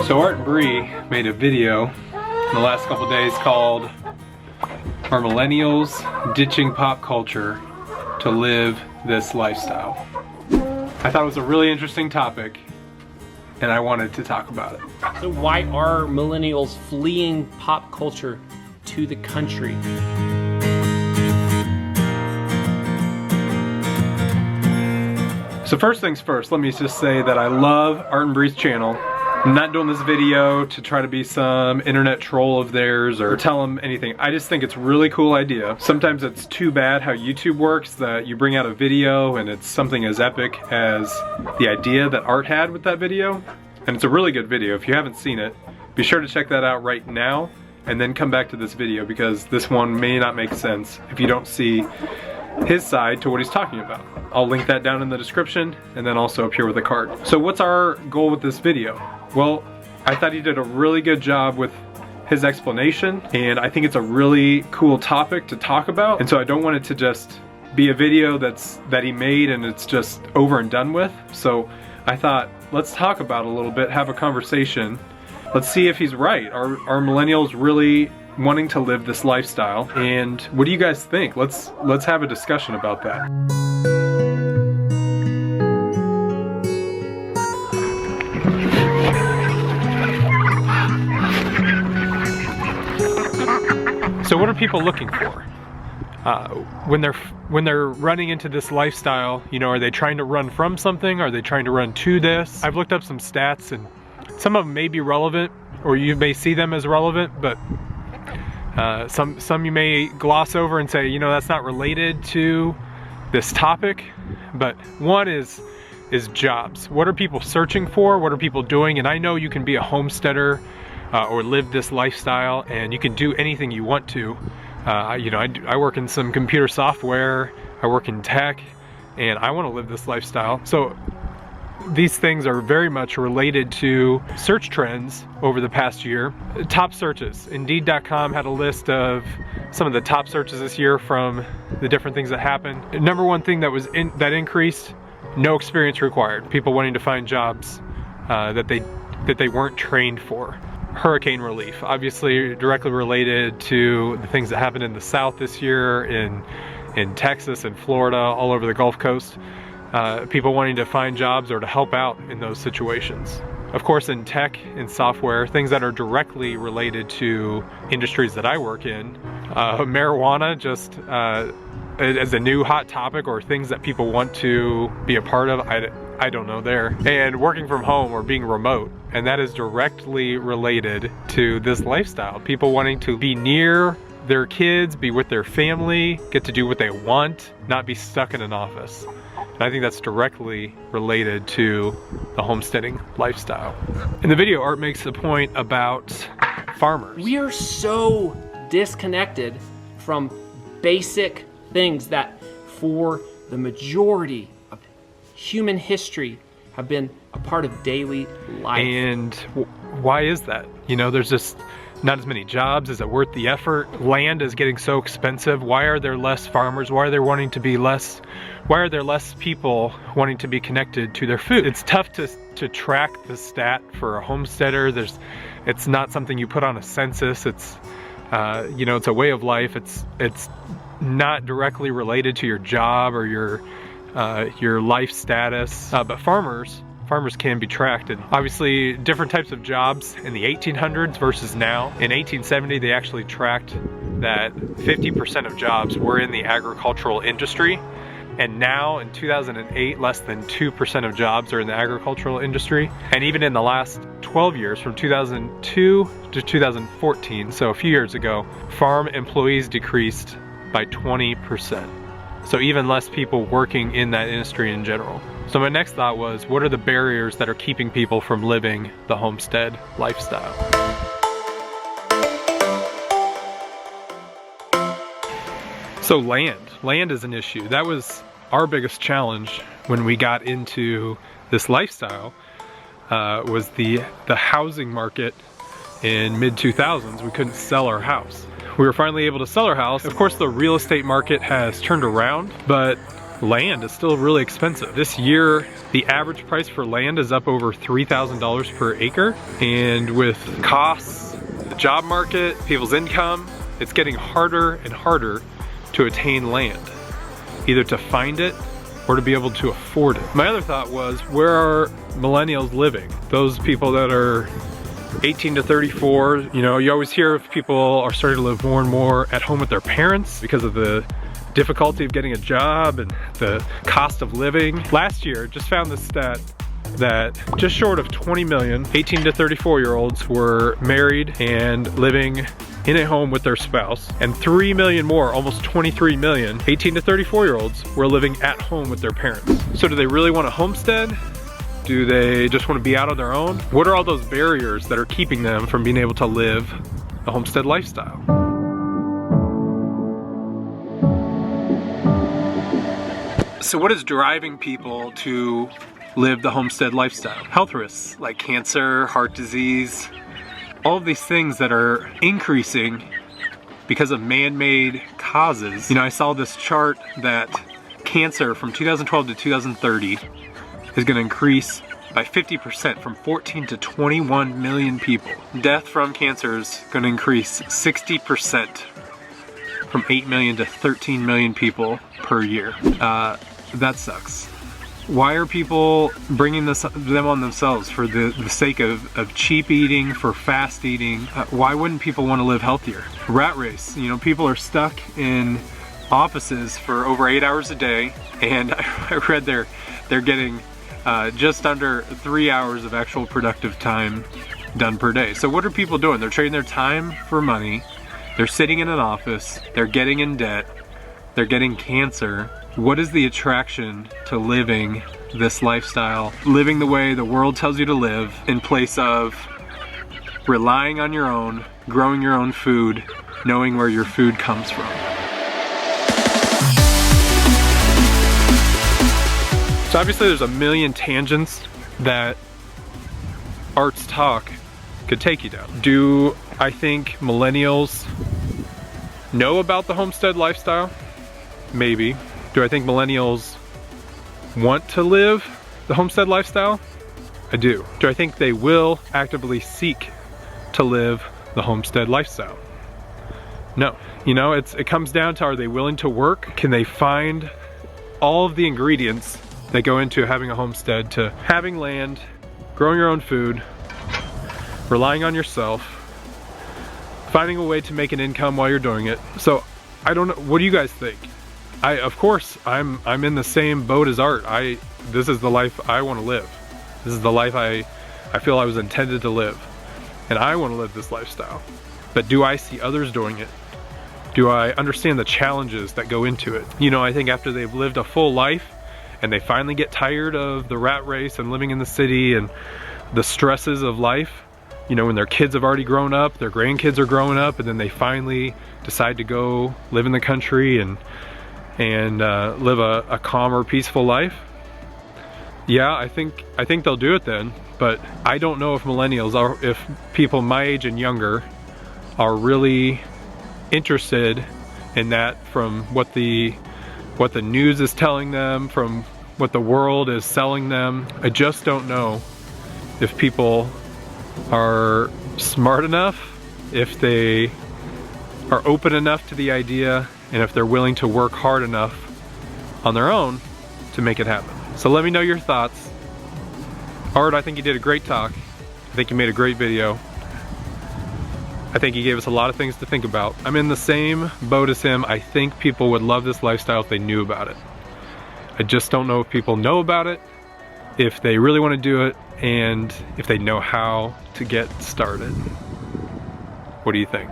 So Art and Bree made a video in the last couple days called "Are Millennials Ditching Pop Culture to Live This Lifestyle?" I thought it was a really interesting topic and I wanted to talk about it. So why are millennials fleeing pop culture to the country? So first things first, let me just say that I love Art and Bree's channel. I'm not doing this video to try to be some internet troll of theirs or tell them anything. I just think it's a really cool idea. Sometimes it's too bad how YouTube works, that you bring out a video and it's something as epic as the idea that Art had with that video. And it's a really good video. If you haven't seen it, be sure to check that out right now and then come back to this video, because this one may not make sense if you don't see his side to what he's talking about. I'll link that down in the description and then also up here with a card. So what's our goal with this video? Well, I thought he did a really good job with his explanation, and I think it's a really cool topic to talk about. And so I don't want it to just be a video that he made and it's just over and done with. So I thought, let's talk about it a little bit, have a conversation. Let's see if he's right. Are millennials really wanting to live this lifestyle? And what do you guys think? Let's have a discussion about that. So what are people looking for when they're running into this lifestyle? You know, are they trying to run from something? Are they trying to run to this? I've looked up some stats and some of them may be relevant, or you may see them as relevant, but some you may gloss over and say, you know, that's not related to this topic. But one is jobs. What are people searching for? What are people doing? And I know you can be a homesteader or live this lifestyle, and you can do anything you want to. You know, I work in some computer software, I work in tech, and I want to live this lifestyle. So these things are very much related to search trends over the past year. Top searches. Indeed.com had a list of some of the top searches this year from the different things that happened. Number one thing that increased, no experience required. People wanting to find jobs that they weren't trained for. Hurricane relief, obviously directly related to the things that happened in the South this year, in Texas and Florida, all over the Gulf Coast. People wanting to find jobs or to help out in those situations. Of course, in tech and software, things that are directly related to industries that I work in. Marijuana, just as a new hot topic, or things that people want to be a part of, I don't know there. And working from home or being remote, and that is directly related to this lifestyle. People wanting to be near their kids, be with their family, get to do what they want, not be stuck in an office. And I think that's directly related to the homesteading lifestyle. In the video, Art makes the point about farmers. We are so disconnected from basic things that for the majority of human history have been a part of daily life. And why is that? You know, there's just not as many jobs. Is it worth the effort? Land is getting so expensive. Why are there less farmers? Why are there less people wanting to be connected to their food? It's tough to track the stat for a homesteader. It's not something you put on a census. It's you know, it's a way of life. It's not directly related to your job or your life status. But farmers can be tracked, and obviously different types of jobs in the 1800s versus now. In 1870, they actually tracked that 50% of jobs were in the agricultural industry, and now in 2008, less than 2% of jobs are in the agricultural industry. And even in the last 12 years, from 2002 to 2014, so a few years ago, farm employees decreased by 20%. So even less people working in that industry in general. So my next thought was, what are the barriers that are keeping people from living the homestead lifestyle? So land is an issue. That was our biggest challenge when we got into this lifestyle, was the housing market in mid-2000s. We couldn't sell our house. We were finally able to sell our house. Of course, the real estate market has turned around, but land is still really expensive. This year, the average price for land is up over $3,000 per acre. And with costs, the job market, people's income, it's getting harder and harder to attain land, either to find it or to be able to afford it. My other thought was, where are millennials living? Those people that are 18 to 34, you know, you always hear if people are starting to live more and more at home with their parents because of the difficulty of getting a job and the cost of living. Last year, just found this stat that just short of 20 million 18 to 34-year-olds were married and living in a home with their spouse, and 3 million more, almost 23 million 18 to 34-year-olds were living at home with their parents. So do they really want a homestead? Do they just want to be out on their own? What are all those barriers that are keeping them from being able to live a homestead lifestyle? So what is driving people to live the homestead lifestyle? Health risks like cancer, heart disease, all of these things that are increasing because of man-made causes. You know, I saw this chart that cancer from 2012 to 2030 is going to increase by 50% from 14 to 21 million people. Death from cancer is going to increase 60% from 8 million to 13 million people per year. That sucks. Why are people bringing them on themselves for the sake of cheap eating, for fast eating? Why wouldn't people want to live healthier? Rat race, you know, people are stuck in offices for over 8 hours a day, and I read they're getting just under 3 hours of actual productive time done per day. So what are people doing? They're trading their time for money. They're sitting in an office. They're getting in debt. They're getting cancer. What is the attraction to living this lifestyle, living the way the world tells you to live, in place of relying on your own, growing your own food, knowing where your food comes from? So obviously there's a million tangents that Art's talk could take you down. Do I think millennials know about the homestead lifestyle? Maybe. Do I think millennials want to live the homestead lifestyle? I do. Do I think they will actively seek to live the homestead lifestyle? No. You know, it comes down to, are they willing to work? Can they find all of the ingredients that go into having a homestead, to having land, growing your own food, relying on yourself, finding a way to make an income while you're doing it? So I don't know, what do you guys think? Of course, I'm in the same boat as Art. This is the life I want to live. This is the life I feel I was intended to live. And I want to live this lifestyle. But do I see others doing it? Do I understand the challenges that go into it? You know, I think after they've lived a full life and they finally get tired of the rat race and living in the city and the stresses of life, you know, when their kids have already grown up, their grandkids are growing up, and then they finally decide to go live in the country and live a calmer, peaceful life. Yeah, I think they'll do it then, but I don't know if millennials, or if people my age and younger are really interested in that, from what the news is telling them, from what the world is selling them. I just don't know if people are smart enough, if they are open enough to the idea, and if they're willing to work hard enough on their own to make it happen. So let me know your thoughts. Art, I think you did a great talk. I think you made a great video. I think he gave us a lot of things to think about. I'm in the same boat as him. I think people would love this lifestyle if they knew about it. I just don't know if people know about it, if they really want to do it, and if they know how to get started. What do you think?